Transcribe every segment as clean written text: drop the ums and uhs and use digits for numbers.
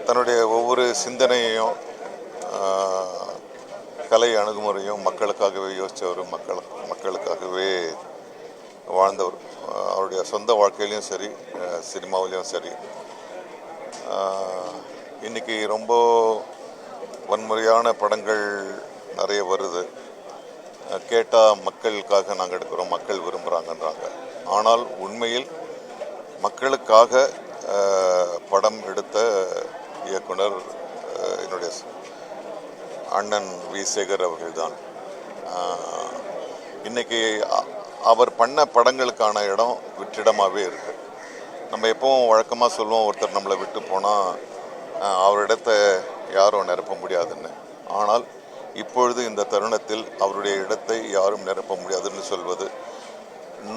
தன்னுடைய ஒவ்வொரு சிந்தனையையும் கலை அணுகுமுறையும் மக்களுக்காகவே யோசித்தவர், மக்களுக்காகவே வாழ்ந்தவர். அவருடைய சொந்த வாழ்க்கையிலையும் சரி, சினிமாவிலையும் சரி. இன்றைக்கி ரொம்ப வன்முறையான படங்கள் நிறைய வருது. கேட்டால் மக்களுக்காக நாங்கள் எடுக்கிறோம், மக்கள் விரும்புகிறாங்கன்றாங்க. ஆனால் உண்மையில் மக்களுக்காக படம் எடுத்த இயக்குனர் என்னுடைய அண்ணன் வி. சேகர் அவர்கள்தான். இன்றைக்கி அவர் பண்ண படங்களுக்கான இடம் வெற்றிடமாகவே இருக்குது. நம்ம எப்பவும் வழக்கமாக சொல்லுவோம், ஒருத்தர் நம்மளை விட்டு போனால் அவரிடத்தை யாரும் நிரப்ப முடியாதுன்னு. ஆனால் இப்பொழுது இந்த தருணத்தில் அவருடைய இடத்தை யாரும் நிரப்ப முடியாதுன்னு சொல்வது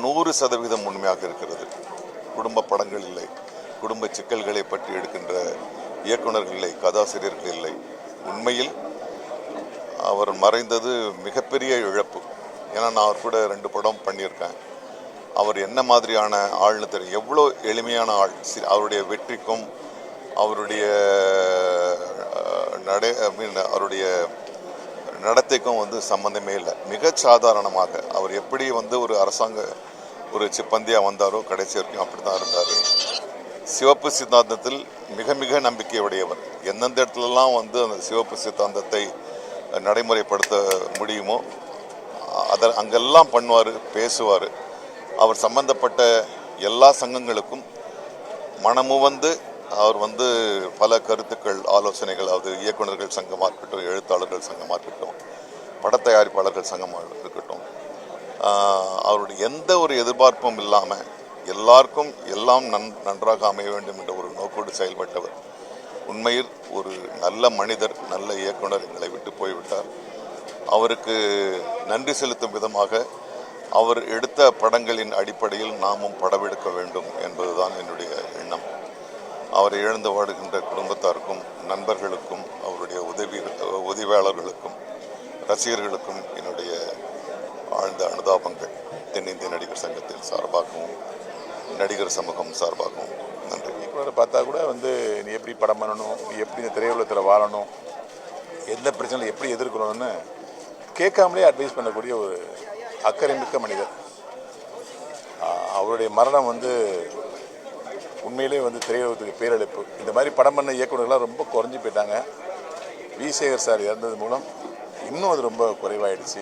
100% உண்மையாக இருக்கிறது. குடும்ப படங்கள் இல்லை, குடும்ப சிக்கல்களை பற்றி எடுக்கின்ற இயக்குநர்கள் இல்லை, கதாசிரியர்கள் இல்லை. உண்மையில் அவர் மறைந்தது மிகப்பெரிய இழப்பு. ஏன்னா நான் அவர் கூட 2 படம் பண்ணியிருக்கேன். அவர் என்ன மாதிரியான ஆள்னு தெரியும், எவ்வளோ எளிமையான ஆள். அவருடைய வெற்றிக்கும் அவருடைய அவருடைய நடத்தைக்கும் சம்பந்தமே இல்லை. மிக சாதாரணமாக அவர் எப்படி ஒரு அரசாங்க ஒரு சிப்பந்தியாக வந்தாரோ கடைசி வரைக்கும் அப்படி தான் இருந்தார். சிவப்பு சித்தாந்தத்தில் மிக மிக நம்பிக்கை உடையவர். எந்தெந்த இடத்துலலாம் அந்த சிவப்பு சித்தாந்தத்தை நடைமுறைப்படுத்த முடியுமோ அங்கெல்லாம் பண்ணுவார், பேசுவார். அவர் சம்பந்தப்பட்ட எல்லா சங்கங்களுக்கும் மனமுவந்து அவர் பல கருத்துக்கள், ஆலோசனைகள், அது இயக்குநர்கள் சங்கமாக இருக்கட்டும், எழுத்தாளர்கள் சங்கமாக இருக்கட்டும், படத்தயாரிப்பாளர்கள் சங்கமாக இருக்கட்டும், அவருடைய எந்த ஒரு எதிர்பார்ப்பும் இல்லாமல் எல்லாருக்கும் எல்லாம் நன்றாக அமைய வேண்டும் என்ற ஒரு நோக்கோடு செயல்பட்டவர். உண்மையில் ஒரு நல்ல மனிதர், நல்ல இயக்குனர் எங்களை விட்டு போய்விட்டார். அவருக்கு நன்றி செலுத்தும் விதமாக அவர் எடுத்த படங்களின் அடிப்படையில் நாமும் படமெடுக்க வேண்டும் என்பதுதான் என்னுடைய எண்ணம். அவரை இழந்து வாடுகின்ற குடும்பத்தாருக்கும், நண்பர்களுக்கும், அவருடைய உதவியாளர்களுக்கும், ரசிகர்களுக்கும் என்னுடைய ஆழ்ந்த அனுதாபங்கள் தென்னிந்திய நடிகர் சங்கத்தின் சார்பாகவும் நடிகர் சமூகம் சார்பாகவும் நன்றி. இப்போ பார்த்தா கூட நீ எப்படி படம் பண்ணணும், நீ எப்படி இந்த திரையுலகத்தில் வாழணும், எந்த பிரச்சனையும் எப்படி எதிர்க்கணும்னு கேட்காமலே அட்வைஸ் பண்ணக்கூடிய ஒரு அக்கறைமிக்க மனிதர். அவருடைய மரணம் உண்மையிலே திரையுலகத்துக்கு பேரழிப்பு. இந்த மாதிரி படம் பண்ண இயக்குநர்கள்லாம் ரொம்ப குறைஞ்சி போயிட்டாங்க. வி. சேகர் சார் இறந்தது மூலம் இன்னும் அது ரொம்ப குறைவாயிடுச்சு.